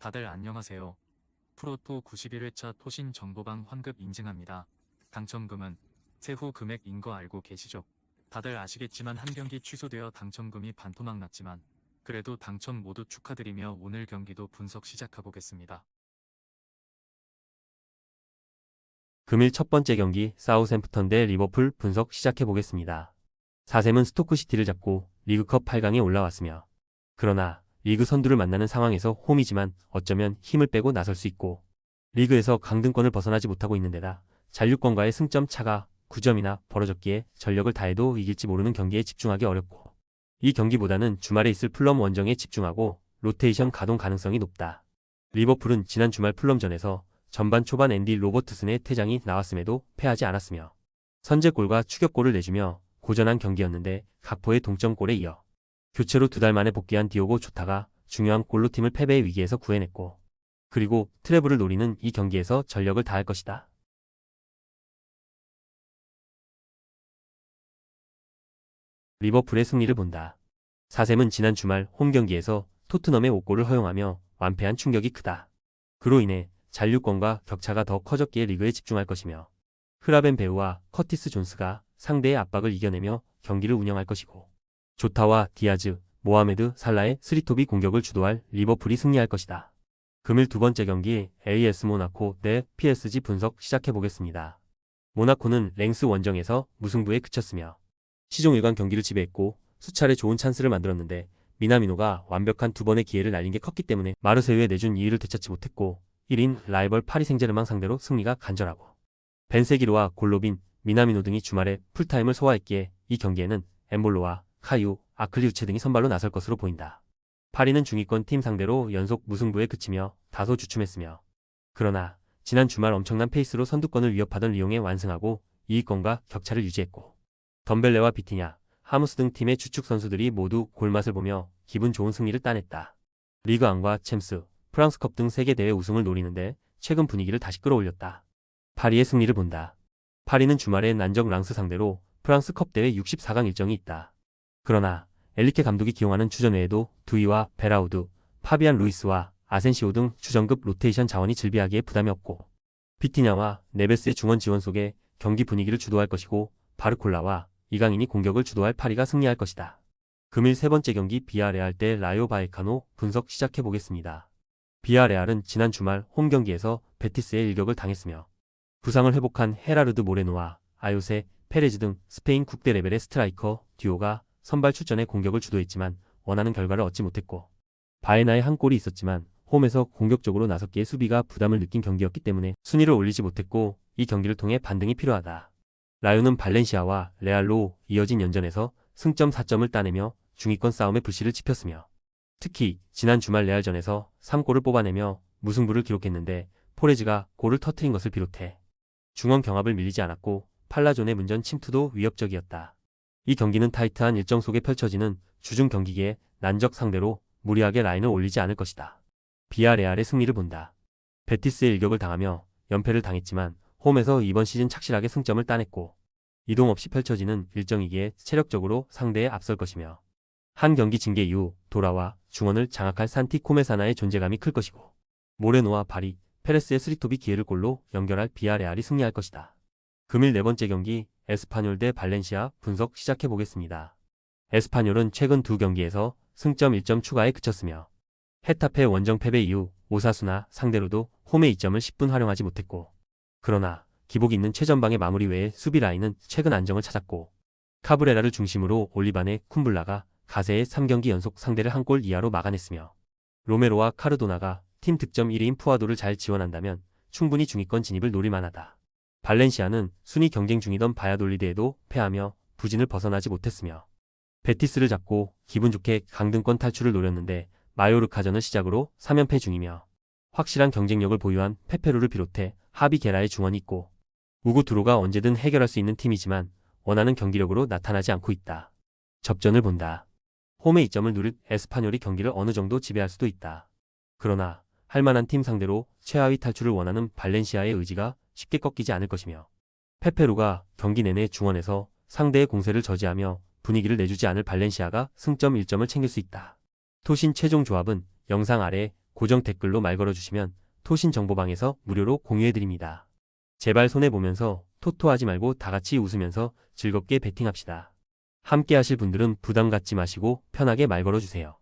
다들 안녕하세요. 프로토 91회차 토신 정보방 환급 인증합니다. 당첨금은 세후 금액인 거 알고 계시죠? 다들 아시겠지만 한 경기 취소되어 당첨금이 반토막 났지만 그래도 당첨 모두 축하드리며 오늘 경기도 분석 시작해보겠습니다. 금일 첫 번째 경기 사우샘프턴 대 리버풀 분석 시작해보겠습니다. 4샘은 스토크시티를 잡고 리그컵 8강에 올라왔으며 그러나 리그 선두를 만나는 상황에서 홈이지만 어쩌면 힘을 빼고 나설 수 있고 리그에서 강등권을 벗어나지 못하고 있는 데다 잔류권과의 승점 차가 9점이나 벌어졌기에 전력을 다해도 이길지 모르는 경기에 집중하기 어렵고 이 경기보다는 주말에 있을 풀럼 원정에 집중하고 로테이션 가동 가능성이 높다. 리버풀은 지난 주말 풀럼전에서 전반 초반 앤디 로버트슨의 퇴장이 나왔음에도 패하지 않았으며 선제골과 추격골을 내주며 고전한 경기였는데 각포의 동점골에 이어 교체로 2달 만에 복귀한 디오고 조타가 중요한 골로 팀을 패배의 위기에서 구해냈고 그리고 트래블을 노리는 이 경기에서 전력을 다할 것이다. 리버풀의 승리를 본다. 4샘은 지난 주말 홈 경기에서 토트넘의 5골을 허용하며 완패한 충격이 크다. 그로 인해 잔류권과 격차가 더 커졌기에 리그에 집중할 것이며 흐라벤 베우와 커티스 존스가 상대의 압박을 이겨내며 경기를 운영할 것이고 조타와 디아즈, 모하메드, 살라의 스리톱이 공격을 주도할 리버풀이 승리할 것이다. 금일 두 번째 경기 AS 모나코 대 PSG 분석 시작해보겠습니다. 모나코는 랭스 원정에서 무승부에 그쳤으며 시종 일관 경기를 지배했고 수차례 좋은 찬스를 만들었는데 미나미노가 완벽한 두 번의 기회를 날린 게 컸기 때문에 마르세유에 내준 이의를 되찾지 못했고 1인 라이벌 파리 생제르맹 상대로 승리가 간절하고 벤세기로와 골로빈, 미나미노 등이 주말에 풀타임을 소화했기에 이 경기에는 엠볼로와 카유, 아클리우체 등이 선발로 나설 것으로 보인다. 파리는 중위권 팀 상대로 연속 무승부에 그치며 다소 주춤했으며 그러나 지난 주말 엄청난 페이스로 선두권을 위협하던 리옹에 완승하고 2위권과 격차를 유지했고 덤벨레와 비티냐, 하무스 등 팀의 주축 선수들이 모두 골맛을 보며 기분 좋은 승리를 따냈다. 리그앙과 챔스, 프랑스컵 등 세계 대회 우승을 노리는데 최근 분위기를 다시 끌어올렸다. 파리의 승리를 본다. 파리는 주말에 난적 랑스 상대로 프랑스컵 대회 64강 일정이 있다. 그러나 엘리케 감독이 기용하는 주전 외에도 두이와 베라우드, 파비안 루이스와 아센시오 등 주전급 로테이션 자원이 즐비하기에 부담이 없고 비티냐와 네베스의 중원 지원 속에 경기 분위기를 주도할 것이고 바르콜라와 이강인이 공격을 주도할 파리가 승리할 것이다. 금일 세 번째 경기 비아레알 대 라요 바이카노 분석 시작해보겠습니다. 비아레알은 지난 주말 홈 경기에서 베티스의 일격을 당했으며 부상을 회복한 헤라르드 모레노와 아요세, 페레즈 등 스페인 국대 레벨의 스트라이커 듀오가 선발 출전에 공격을 주도했지만 원하는 결과를 얻지 못했고 바에나의 한 골이 있었지만 홈에서 공격적으로 나섰기에 수비가 부담을 느낀 경기였기 때문에 순위를 올리지 못했고 이 경기를 통해 반등이 필요하다. 라요는 발렌시아와 레알로 이어진 연전에서 승점 4점을 따내며 중위권 싸움에 불씨를 지폈으며 특히 지난 주말 레알전에서 3골을 뽑아내며 무승부를 기록했는데 포레즈가 골을 터뜨린 것을 비롯해 중원 경합을 밀리지 않았고 팔라존의 문전 침투도 위협적이었다. 이 경기는 타이트한 일정 속에 펼쳐지는 주중 경기기에 난적 상대로 무리하게 라인을 올리지 않을 것이다. 비아레알의 승리를 본다. 베티스의 일격을 당하며 연패를 당했지만 홈에서 이번 시즌 착실하게 승점을 따냈고 이동 없이 펼쳐지는 일정이기에 체력적으로 상대에 앞설 것이며 한 경기 징계 이후 도라와 중원을 장악할 산티 코메사나의 존재감이 클 것이고 모레노와 바리, 페레스의 스리톱이 기회를 골로 연결할 비아레알이 승리할 것이다. 금일 네 번째 경기 에스파뇰 대 발렌시아 분석 시작해보겠습니다. 에스파뇰은 최근 두 경기에서 승점 1점 추가에 그쳤으며 헤타페 원정 패배 이후 오사수나 상대로도 홈의 이점을 10분 활용하지 못했고 그러나 기복 있는 최전방의 마무리 외에 수비 라인은 최근 안정을 찾았고 카브레라를 중심으로 올리반의 쿰블라가 가세의 3경기 연속 상대를 한 골 이하로 막아냈으며 로메로와 카르도나가 팀 득점 1위인 푸아도를 잘 지원한다면 충분히 중위권 진입을 노릴만하다. 발렌시아는 순위 경쟁 중이던 바야돌리드에도 패하며 부진을 벗어나지 못했으며 베티스를 잡고 기분 좋게 강등권 탈출을 노렸는데 마요르카전을 시작으로 3연패 중이며 확실한 경쟁력을 보유한 페페루를 비롯해 하비 게라의 중원이 있고 우고 두로가 언제든 해결할 수 있는 팀이지만 원하는 경기력으로 나타나지 않고 있다. 접전을 본다. 홈의 이점을 누릴 에스파뇰이 경기를 어느 정도 지배할 수도 있다. 그러나 할만한 팀 상대로 최하위 탈출을 원하는 발렌시아의 의지가 쉽게 꺾이지 않을 것이며 페페루가 경기 내내 중원에서 상대의 공세를 저지하며 분위기를 내주지 않을 발렌시아가 승점 1점을 챙길 수 있다. 토신 최종 조합은 영상 아래 고정 댓글로 말 걸어주시면 토신 정보방에서 무료로 공유해드립니다. 제발 손해보면서 토토하지 말고 다같이 웃으면서 즐겁게 베팅합시다. 함께 하실 분들은 부담 갖지 마시고 편하게 말 걸어주세요.